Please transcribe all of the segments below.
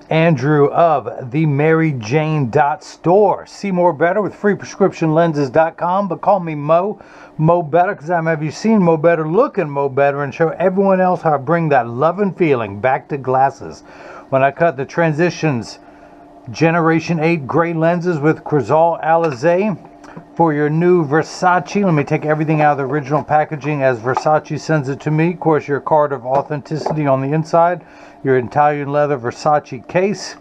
Andrew of the MaryJane.store. See more better with freeprescriptionlenses.com, but call me Mo Better, because I'm have you seen Mo Better looking Mo Better and show everyone else how I bring that love and feeling back to glasses. When I cut the Transitions Generation 8 gray lenses with Crizal Alize for your new Versace. Let me take everything out of the original packaging as Versace sends it to me. Of course, your card of authenticity on the inside, your Italian leather Versace case,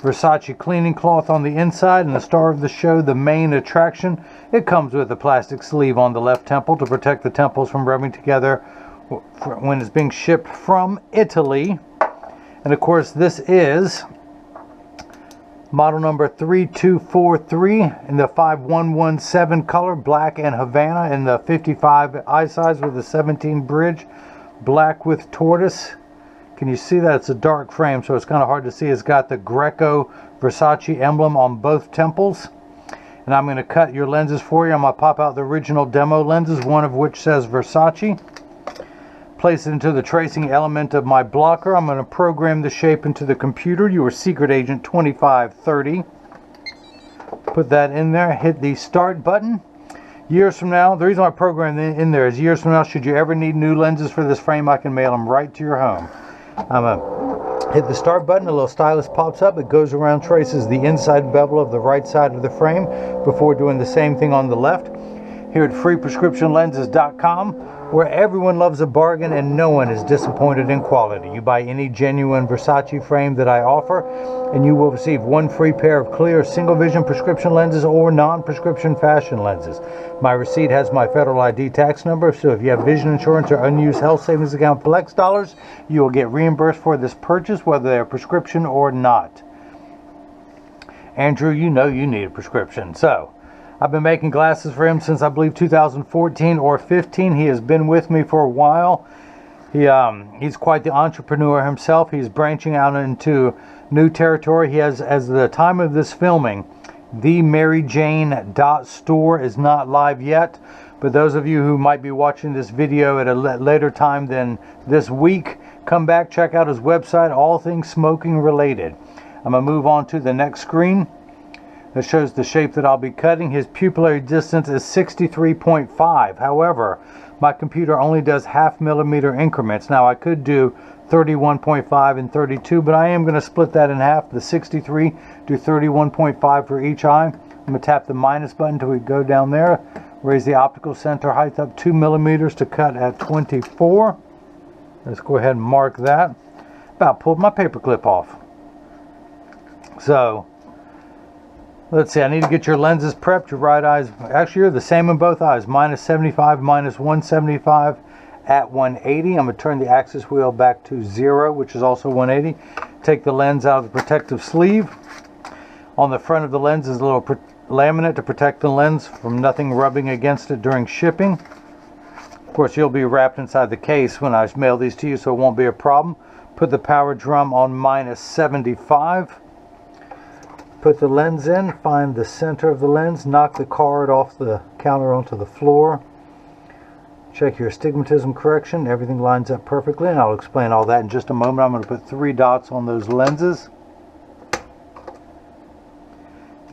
Versace cleaning cloth on the inside, and the star of the show, the main attraction. It comes with a plastic sleeve on the left temple to protect the temples from rubbing together when it's being shipped from Italy. And of course, this is model number 3243 in the 5117 color, black and Havana, in the 55 eye size with the 17 bridge, black with tortoise. Can you see that? It's a dark frame, so it's kind of hard to see. It's got the Greco Versace emblem on both temples. And I'm going to cut your lenses for you. I'm going to pop out the original demo lenses, one of which says Versace. Place it into the tracing element of my blocker. I'm going to program the shape into the computer. Your secret agent 2530. Put that in there. Hit the start button. Years from now, the reason I programmed it in there is years from now, should you ever need new lenses for this frame, I can mail them right to your home. I'm going to hit the start button. A little stylus pops up. It goes around, traces the inside bevel of the right side of the frame before doing the same thing on the left. Here at freeprescriptionlenses.com, where everyone loves a bargain and no one is disappointed in quality. You buy any genuine Versace frame that I offer, and you will receive one free pair of clear single vision prescription lenses or non-prescription fashion lenses. My receipt has my federal ID tax number, so if you have vision insurance or unused health savings account flex dollars, you will get reimbursed for this purchase, whether they're prescription or not. Andrew, you know you need a prescription, so I've been making glasses for him since I believe 2014 or 15. He has been with me for a while. He's quite the entrepreneur himself. He's branching out into new territory. He has, as the time of this filming, the MaryJane.store is not live yet. But those of you who might be watching this video at a later time than this week, come back, check out his website, all things smoking related. I'm going to move on to the next screen. That shows the shape that I'll be cutting. His pupillary distance is 63.5. However, my computer only does half millimeter increments. Now I could do 31.5 and 32, but I am going to split that in half. The 63 do 31.5 for each eye. I'm going to tap the minus button until we go down there. Raise the optical center height up 2 millimeters to cut at 24. Let's go ahead and mark that. About pulled my paper clip off. So let's see, I need to get your lenses prepped. Your right eye's, actually you're the same in both eyes. Minus 75, minus 175 at 180. I'm going to turn the axis wheel back to 0, which is also 180. Take the lens out of the protective sleeve. On the front of the lens is a little laminate to protect the lens from nothing rubbing against it during shipping. Of course, you'll be wrapped inside the case when I mail these to you, so it won't be a problem. Put the power drum on minus 75. Put the lens in, find the center of the lens, knock the card off the counter onto the floor. Check your astigmatism correction. Everything lines up perfectly, and I'll explain all that in just a moment. I'm going to put 3 dots on those lenses.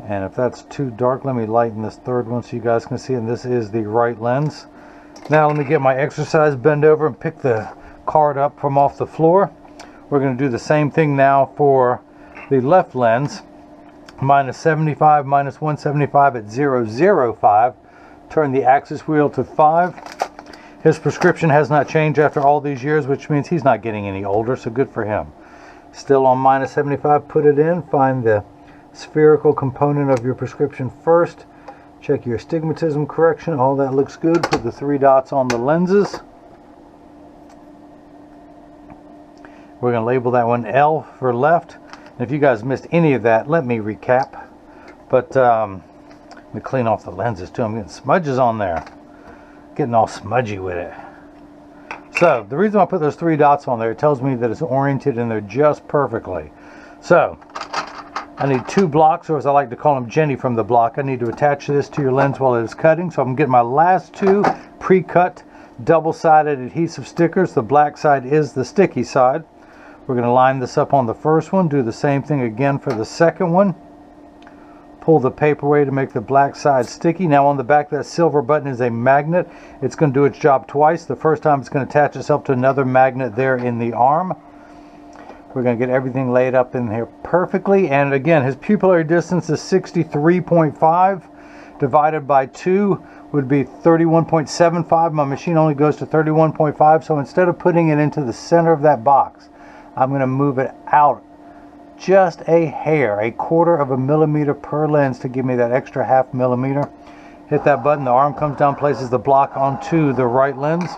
And if that's too dark, let me lighten this third one so you guys can see. And this is the right lens. Now let me get my exercise, bend over and pick the card up from off the floor. We're going to do the same thing now for the left lens. Minus 75, minus 175 at 005. Turn the axis wheel to 5. His prescription has not changed after all these years, which means he's not getting any older, so good for him. Still on minus 75, put it in. Find the spherical component of your prescription first. Check your astigmatism correction. All that looks good. Put the 3 dots on the lenses. We're going to label that one L for left. If you guys missed any of that, let me recap. But let me clean off the lenses too. I'm getting smudges on there. Getting all smudgy with it. So the reason I put those 3 dots on there, it tells me that it's oriented in there just perfectly. So I need 2 blocks, or as I like to call them, Jenny from the block. I need to attach this to your lens while it is cutting. So I'm getting my last 2 pre-cut double-sided adhesive stickers. The black side is the sticky side. We're going to line this up on the first one, do the same thing again for the second one. Pull the paper away to make the black side sticky. Now on the back of that silver button is a magnet. It's going to do its job twice. The first time it's going to attach itself to another magnet there in the arm. We're going to get everything laid up in here perfectly. And again, his pupillary distance is 63.5. Divided by 2 would be 31.75. My machine only goes to 31.5. So instead of putting it into the center of that box, I'm going to move it out just a hair, a quarter of a millimeter per lens to give me that extra half millimeter. Hit that button, the arm comes down, places the block onto the right lens.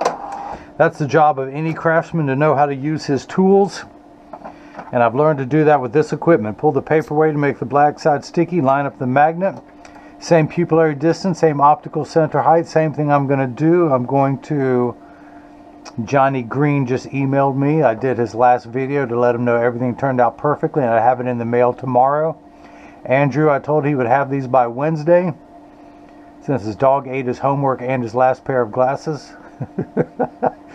That's the job of any craftsman, to know how to use his tools. And I've learned to do that with this equipment. Pull the paper away to make the black side sticky, line up the magnet. Same pupillary distance, same optical center height, same thing I'm going to do. I'm going to... Johnny Green just emailed me. I did his last video to let him know everything turned out perfectly, and I have it in the mail tomorrow. Andrew, I told he would have these by Wednesday, since his dog ate his homework and his last pair of glasses.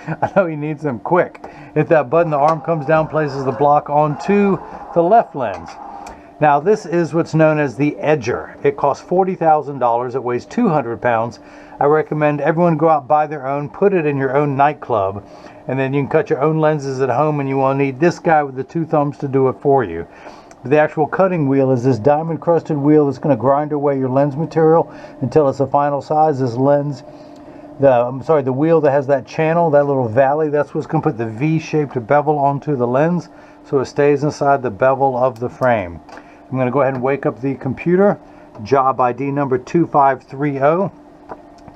I know he needs them quick. Hit that button, the arm comes down, places the block onto the left lens. Now this is what's known as the edger. It costs $40,000. It weighs 200 pounds. I recommend everyone go out, buy their own, put it in your own nightclub, and then you can cut your own lenses at home, and you will need this guy with the 2 thumbs to do it for you. The actual cutting wheel is this diamond crusted wheel that's going to grind away your lens material until it's the final size. This lens, the wheel that has that channel, that little valley, that's what's going to put the V-shaped bevel onto the lens, so it stays inside the bevel of the frame. I'm going to go ahead and wake up the computer. Job ID number 2530.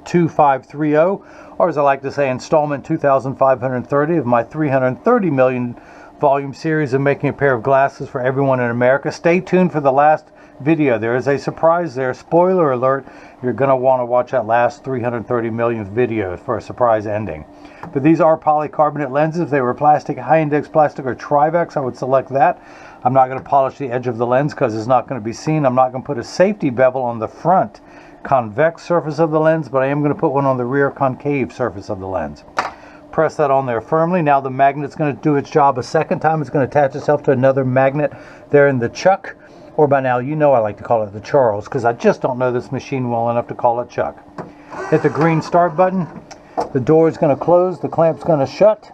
2530, or as I like to say, installment 2530 of my 330 million volume series of making a pair of glasses for everyone in America. Stay tuned for the last video. There is a surprise there. Spoiler alert, you're going to want to watch that last 330 millionth video for a surprise ending. But these are polycarbonate lenses. If they were plastic, high index plastic, or Trivex, I would select that. I'm not going to polish the edge of the lens because it's not going to be seen. I'm not going to put a safety bevel on the front convex surface of the lens, but I am going to put one on the rear concave surface of the lens. Press that on there firmly. Now the magnet's going to do its job a second time. It's going to attach itself to another magnet there in the chuck, or by now you know I like to call it the Charles, because I just don't know this machine well enough to call it Chuck. Hit the green start button. The door is going to close, the clamp's going to shut.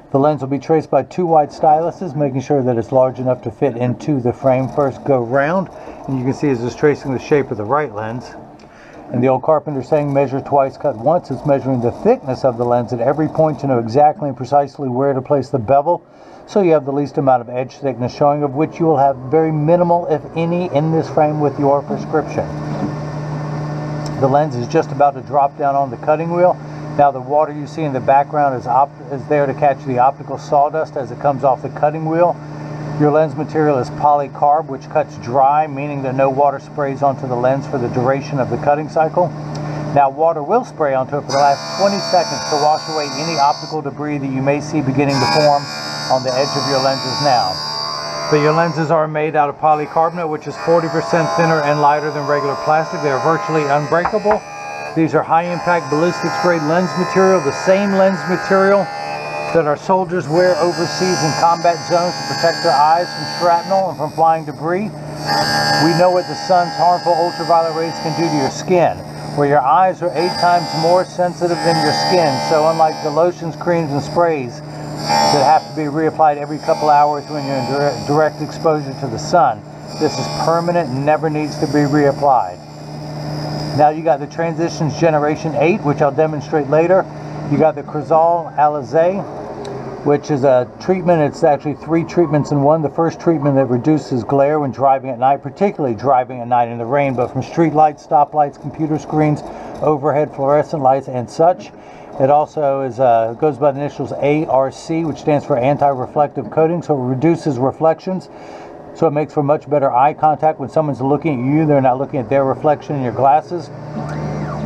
The lens will be traced by 2 white styluses, making sure that it's large enough to fit into the frame first go round. And you can see it's just tracing the shape of the right lens. And the old carpenter saying, measure twice, cut once. It's measuring the thickness of the lens at every point to know exactly and precisely where to place the bevel, so you have the least amount of edge thickness showing, of which you will have very minimal, if any, in this frame with your prescription. The lens is just about to drop down on the cutting wheel. Now the water you see in the background is there to catch the optical sawdust as it comes off the cutting wheel. Your lens material is polycarb, which cuts dry, meaning that no water sprays onto the lens for the duration of the cutting cycle. Now water will spray onto it for the last 20 seconds to wash away any optical debris that you may see beginning to form on the edge of your lenses now. But your lenses are made out of polycarbonate, which is 40% thinner and lighter than regular plastic. They are virtually unbreakable. These are high-impact ballistics grade lens material, the same lens material that our soldiers wear overseas in combat zones to protect their eyes from shrapnel and from flying debris. We know what the sun's harmful ultraviolet rays can do to your skin, where your eyes are 8 times more sensitive than your skin. So unlike the lotions, creams, and sprays that have to be reapplied every couple hours when you're in direct exposure to the sun, this is permanent and never needs to be reapplied. Now you got the Transitions Generation 8, which I'll demonstrate later. You got the Crizal Alize, which is a treatment. It's actually 3 treatments in one. The first treatment that reduces glare when driving at night, particularly driving at night in the rain, but from street lights, stoplights, computer screens, overhead fluorescent lights, and such. It also is goes by the initials ARC, which stands for anti-reflective coating, so it reduces reflections. So it makes for much better eye contact when someone's looking at you. They're not looking at their reflection in your glasses.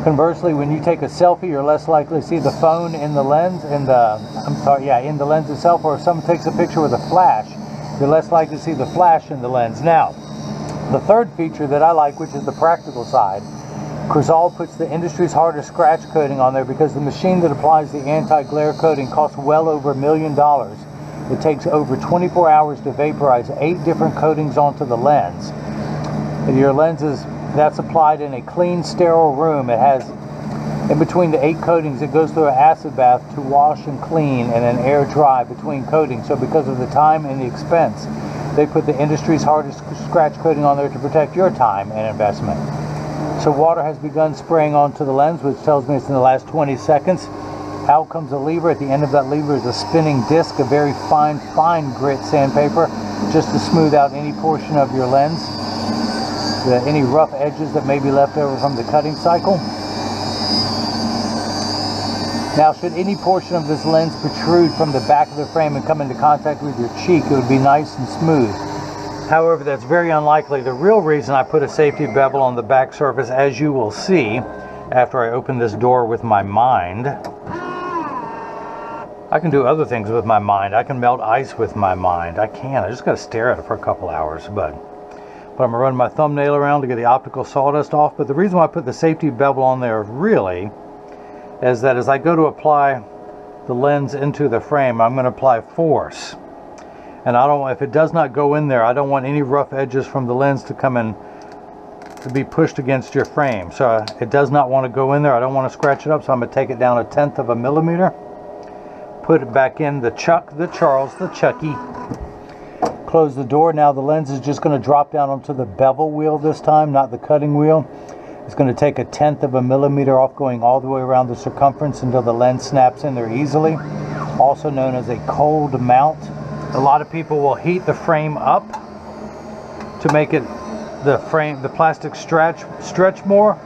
Conversely, when you take a selfie, you're less likely to see the phone in the lens, in the lens itself, or if someone takes a picture with a flash, you're less likely to see the flash in the lens. Now, the third feature that I like, which is the practical side, Crizal puts the industry's hardest scratch coating on there because the machine that applies the anti-glare coating costs well over $1 million. It takes over 24 hours to vaporize 8 different coatings onto the lens. And your lens that's applied in a clean, sterile room. It has, in between the 8 coatings, it goes through an acid bath to wash and clean and then air dry between coatings. So because of the time and the expense, they put the industry's hardest scratch coating on there to protect your time and investment. So water has begun spraying onto the lens, which tells me it's in the last 20 seconds. Out comes a lever. At the end of that lever is a spinning disc, a very fine grit sandpaper, just to smooth out any portion of your lens, any rough edges that may be left over from the cutting cycle. Now, should any portion of this lens protrude from the back of the frame and come into contact with your cheek, it would be nice and smooth. However, that's very unlikely. The real reason I put a safety bevel on the back surface, as you will see after I open this door with my mind. I can do other things with my mind. I can melt ice with my mind. I just got to stare at it for a couple hours. But I'm going to run my thumbnail around to get the optical sawdust off. But the reason why I put the safety bevel on there really is that as I go to apply the lens into the frame, I'm going to apply force. And if it does not go in there, I don't want any rough edges from the lens to come in, to be pushed against your frame. So it does not want to go in there. I don't want to scratch it up, so I'm going to take it down 1/10 of a millimeter. Put it back in the Charles, the Chucky. Close the door. Now the lens is just going to drop down onto the bevel wheel this time, not the cutting wheel. It's going to take 1/10 of a millimeter off, going all the way around the circumference until the lens snaps in there easily. Also known as a cold mount. A lot of people will heat the frame up to make it the plastic stretch more.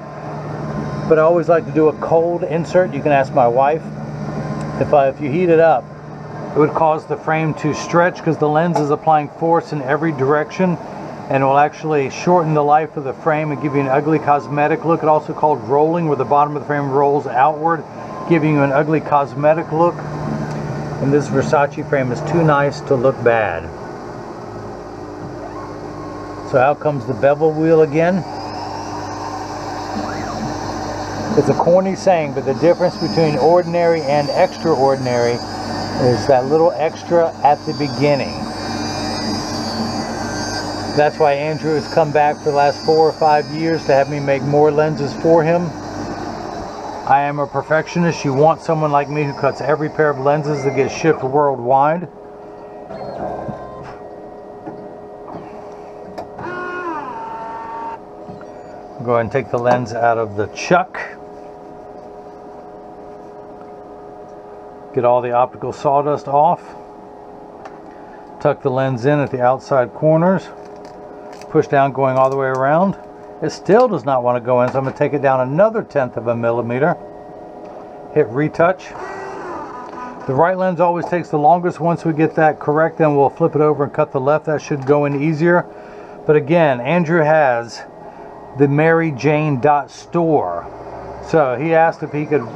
But I always like to do a cold insert. You can ask my wife. If you heat it up, it would cause the frame to stretch because the lens is applying force in every direction, and it will actually shorten the life of the frame and give you an ugly cosmetic look. It's also called rolling, where the bottom of the frame rolls outward, giving you an ugly cosmetic look. And this Versace frame is too nice to look bad. So out comes the bevel wheel again. It's a corny saying, but the difference between ordinary and extraordinary is that little extra at the beginning. That's why Andrew has come back for the last 4 or 5 years to have me make more lenses for him. I am a perfectionist. You want someone like me who cuts every pair of lenses that gets shipped worldwide. Go ahead and take the lens out of the chuck. Get all the optical sawdust off. Tuck the lens in at the outside corners. Push down, going all the way around. It still does not want to go in, so I'm going to take it down another 1/10 of a millimeter. Hit retouch. The right lens always takes the longest. Once we get that correct, then we'll flip it over and cut the left. That should go in easier. But again, Andrew has the MaryJane.store. So he asked if he could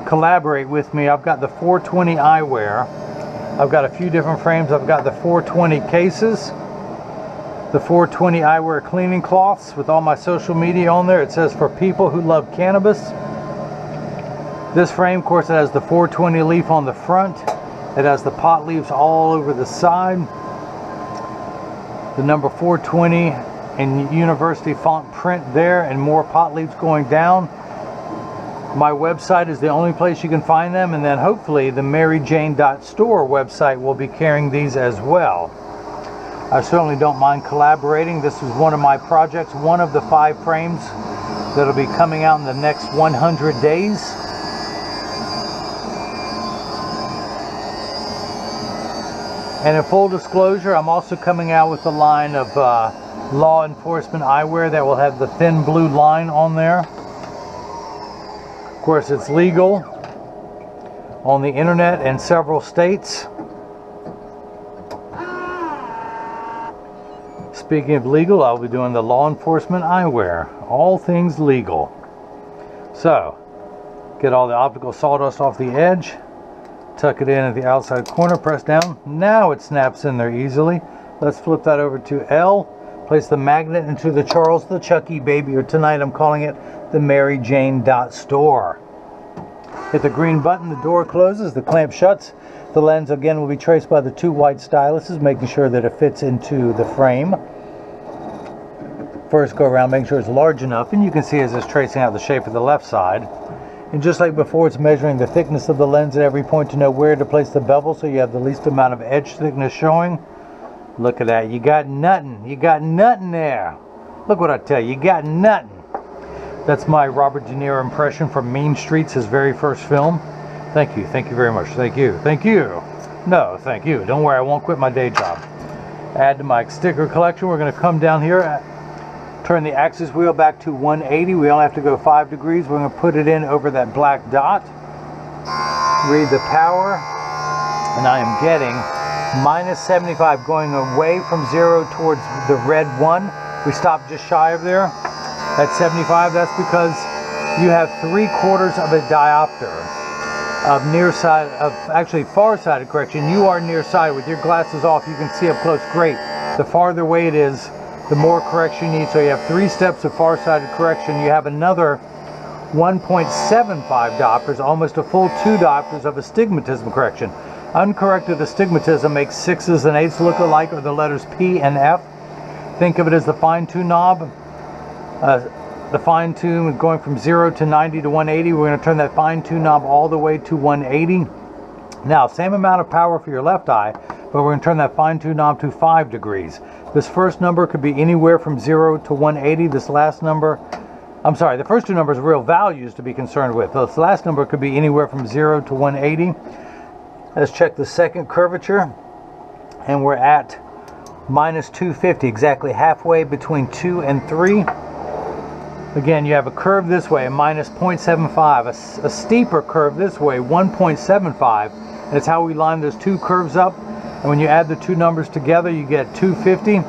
collaborate with me. I've got the 420 eyewear. I've got a few different frames. I've got the 420 cases, the 420 eyewear cleaning cloths with all my social media on there. It says for people who love cannabis. This frame, of course, it has the 420 leaf on the front. It has the pot leaves all over the side. The number 420 in university font print there, and more pot leaves going down. My website is the only place you can find them, and then hopefully the MaryJane.store website will be carrying these as well. I certainly don't mind collaborating. This is one of my projects, one of the 5 frames that'll be coming out in the next 100 days. And in full disclosure, I'm also coming out with a line of law enforcement eyewear that will have the thin blue line on there. Of course, it's legal on the internet in several states. Speaking of legal, I'll be doing the law enforcement eyewear. All things legal. So, get all the optical sawdust off the edge. Tuck it in at the outside corner, press down. Now it snaps in there easily. Let's flip that over to L. Place the magnet into the Charles the Chucky baby, or tonight I'm calling it the MaryJane.store. Hit the green button, the door closes, the clamp shuts. The lens again will be traced by the 2 white styluses, making sure that it fits into the frame. First go around, making sure it's large enough, and you can see as it's tracing out the shape of the left side. And just like before, it's measuring the thickness of the lens at every point to know where to place the bevel so you have the least amount of edge thickness showing. Look at that. You got nothing. You got nothing there. Look what I tell you. You got nothing. That's my Robert De Niro impression from Mean Streets, his very first film. Thank you. Thank you very much. Thank you. Thank you. No, thank you. Don't worry. I won't quit my day job. Add to my sticker collection. We're going to come down here, turn the axis wheel back to 180. We only have to go 5 degrees. We're going to put it in over that black dot. Read the power. And I am getting -75, going away from 0 towards the red 1. We stopped just shy of there. At 75, that's because you have 3/4 of a diopter of actually far-sighted correction. You are nearsighted. With your glasses off, you can see up close. Great. The farther away it is, the more correction you need. So you have 3 steps of far-sighted correction. You have another 1.75 diopters, almost a full 2 diopters of astigmatism correction. Uncorrected astigmatism makes 6s and 8s look alike, or the letters P and F. Think of it as the fine-tune knob. The fine-tune going from 0 to 90 to 180. We're going to turn that fine-tune knob all the way to 180. Now, same amount of power for your left eye, but we're going to turn that fine-tune knob to 5 degrees. This first number could be anywhere from 0 to 180. This last number, I'm sorry, the first 2 numbers are real values to be concerned with. This last number could be anywhere from 0 to 180. Let's check the second curvature, and we're at -250, exactly halfway between 2 and 3. Again, you have a curve this way, a -0.75, a steeper curve this way, 1.75. That's how we line those 2 curves up. And when you add the 2 numbers together, you get 250.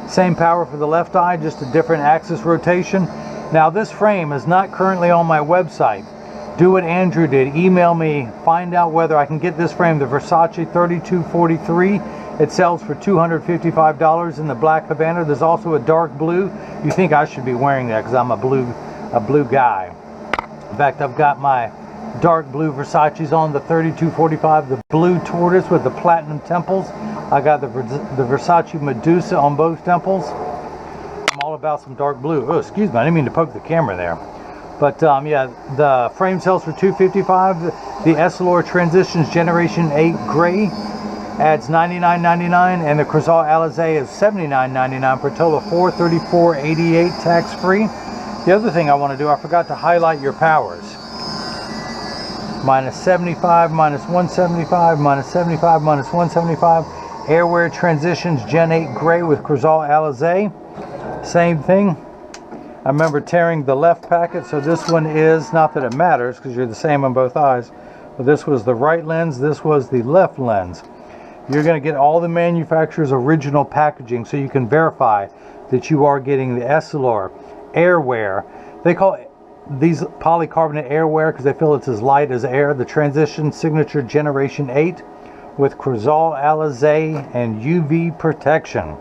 Same power for the left eye, just a different axis rotation. Now, this frame is not currently on my website. Do what Andrew did. Email me, find out whether I can get this frame, the Versace 3243. It sells for $255 in the black Havana. There's also a dark blue. You think I should be wearing that because I'm a blue guy. In fact, I've got my dark blue Versace's on, the 3245, the blue tortoise with the platinum temples. I got the Versace Medusa on both temples. I'm all about some dark blue. Oh, excuse me, I didn't mean to poke the camera there. But yeah, the frame sells for $255. The Essilor Transitions Generation 8 Gray adds $99.99, and the Crizal Alize is $79.99 for a total of $434.88 tax-free. The other thing I want to do, I forgot to highlight your powers. -75, -175, -75, -175. Airwear Transitions Gen 8 Gray with Crizal Alize. Same thing. I remember tearing the left packet, so this one is, not that it matters because you're the same on both eyes, but this was the right lens, this was the left lens. You're going to get all the manufacturer's original packaging so you can verify that you are getting the Essilor Airwear. They call these polycarbonate airwear because they feel it's as light as air. The Transition Signature Generation 8 with Crizal Alize and UV protection.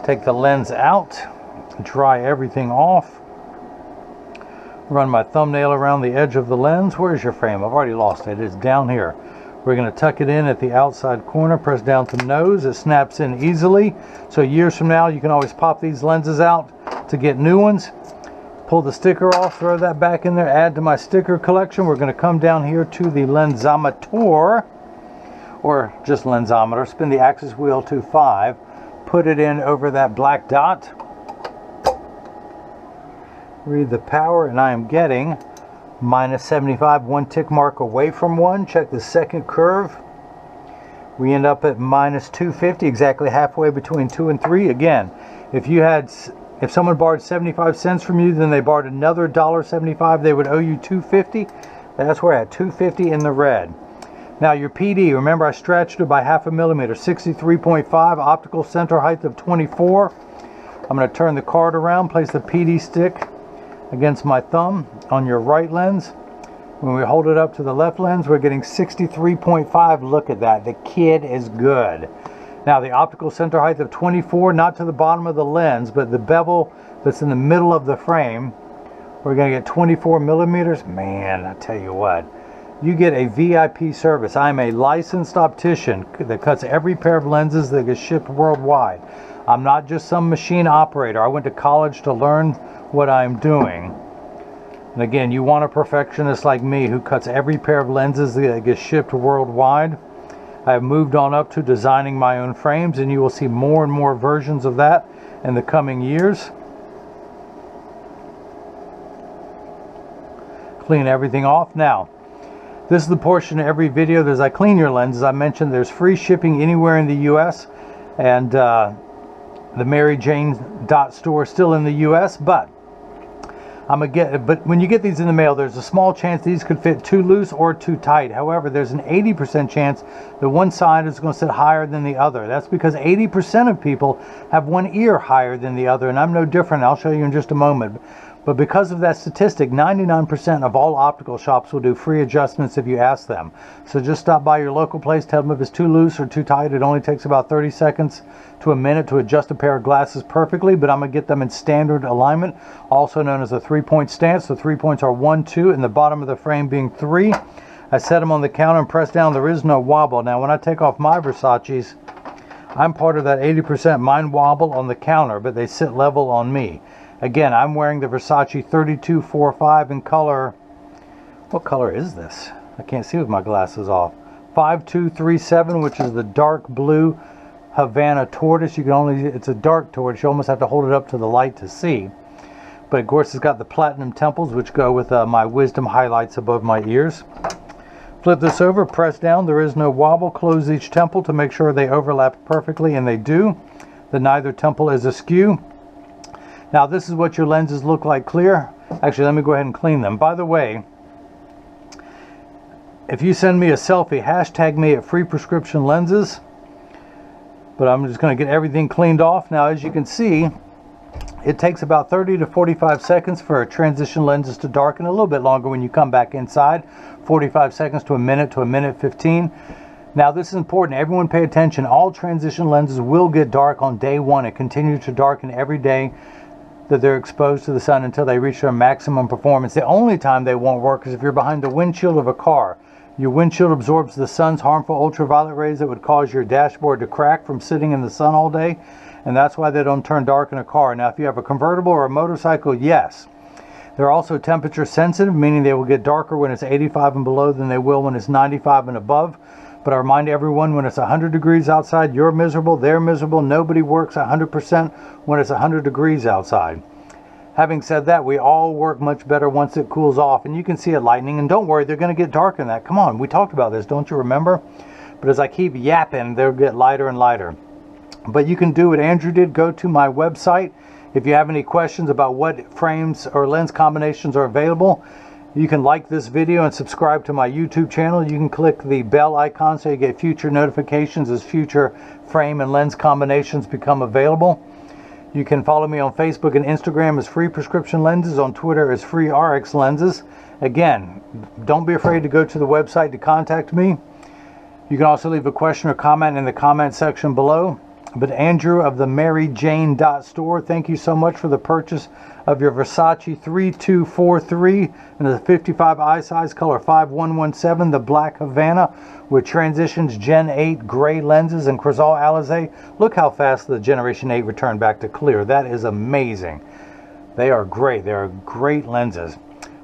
Take the lens out, dry everything off. Run my thumbnail around the edge of the lens. Where's your frame? I've already lost it. It's down here. We're going to tuck it in at the outside corner, press down to nose. It snaps in easily. So years from now, you can always pop these lenses out to get new ones. Pull the sticker off, throw that back in there, add to my sticker collection. We're going to come down here to the lensometer, or just lensometer. Spin the axis wheel to 5. Put it in over that black dot. Read the power, and I am getting -75, 1 tick mark away from 1. Check the second curve. We end up at -250, exactly halfway between 2 and 3. Again, if someone borrowed 75 cents from you, then they borrowed another $1.75, they would owe you $2.50. That's where at $2.50 in the red. Now your PD, remember I stretched it by 0.5 millimeter, 63.5, optical center height of 24. I'm going to turn the card around, place the PD stick against my thumb on your right lens. When we hold it up to the left lens, we're getting 63.5. Look at that. The kid is good. Now the optical center height of 24, not to the bottom of the lens, but the bevel that's in the middle of the frame. We're going to get 24 millimeters. Man, I tell you what, you get a VIP service. I'm a licensed optician that cuts every pair of lenses that gets shipped worldwide. I'm not just some machine operator. I went to college to learn what I'm doing. And again, you want a perfectionist like me who cuts every pair of lenses that gets shipped worldwide. I have moved on up to designing my own frames, and you will see more and more versions of that in the coming years. Clean everything off. Now, this is the portion of every video that as I clean your lenses, I mentioned there's free shipping anywhere in the US, and the Mary Jane store is still in the US, but when you get these in the mail, there's a small chance these could fit too loose or too tight. However, there's an 80% chance that one side is going to sit higher than the other. That's because 80% of people have one ear higher than the other, and I'm no different. I'll show you in just a moment. But because of that statistic, 99% of all optical shops will do free adjustments if you ask them. So just stop by your local place, tell them if it's too loose or too tight. It only takes about 30 seconds to a minute to adjust a pair of glasses perfectly, but I'm going to get them in standard alignment, also known as a 3-point stance. The 3 points are 1, 2, and the bottom of the frame being 3. I set them on the counter and press down. There is no wobble. Now, when I take off my Versace's, I'm part of that 80%. Mine wobble on the counter, but they sit level on me. Again, I'm wearing the Versace 3245 in color. What color is this? I can't see with my glasses off. 5237, which is the dark blue Havana tortoise. It's a dark tortoise. You almost have to hold it up to the light to see. But of course, it's got the platinum temples, which go with my wisdom highlights above my ears. Flip this over, press down. There is no wobble. Close each temple to make sure they overlap perfectly, and they do. Neither temple is askew. Now, this is what your lenses look like clear. Actually, let me go ahead and clean them. By the way, if you send me a selfie, hashtag me at Free Prescription Lenses. But I'm just going to get everything cleaned off. Now, as you can see, it takes about 30 to 45 seconds for transition lenses to darken, a little bit longer when you come back inside. 45 seconds to a minute 15. Now, this is important. Everyone pay attention. All transition lenses will get dark on day one and continue to darken every day that they're exposed to the sun until they reach their maximum performance. The only time they won't work is if you're behind the windshield of a car. Your windshield absorbs the sun's harmful ultraviolet rays that would cause your dashboard to crack from sitting in the sun all day, and that's why they don't turn dark in a car. Now, if you have a convertible or a motorcycle, yes. They're also temperature sensitive, meaning they will get darker when it's 85 and below than they will when it's 95 and above. But I remind everyone, when it's 100 degrees outside, you're miserable, they're miserable. Nobody works 100% when it's 100 degrees outside. Having said that, we all work much better once it cools off, and you can see it lightening. And don't worry, they're going to get darker in that. Come on, we talked about this, don't you remember? But as I keep yapping, they'll get lighter and lighter. But you can do what Andrew did. Go to my website. If you have any questions about what frames or lens combinations are available, you can like this video and subscribe to my YouTube channel. You can click the bell icon so you get future notifications as future frame and lens combinations become available. You can follow me on Facebook and Instagram as Free Prescription Lenses, on Twitter as Free RX Lenses. Again, don't be afraid to go to the website to contact me. You can also leave a question or comment in the comment section below. But Andrew of the Mary Jane store, thank you so much for the purchase of your Versace 3243 in the 55 eye size, color 5117, the black Havana with Transitions Gen 8 gray lenses and Crizal Alize. Look how fast the Generation 8 returned back to clear. That is amazing. They are great. They are great lenses.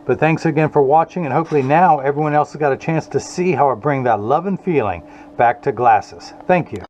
But thanks again for watching, and hopefully now everyone else has got a chance to see how I bring that love and feeling back to glasses. Thank you.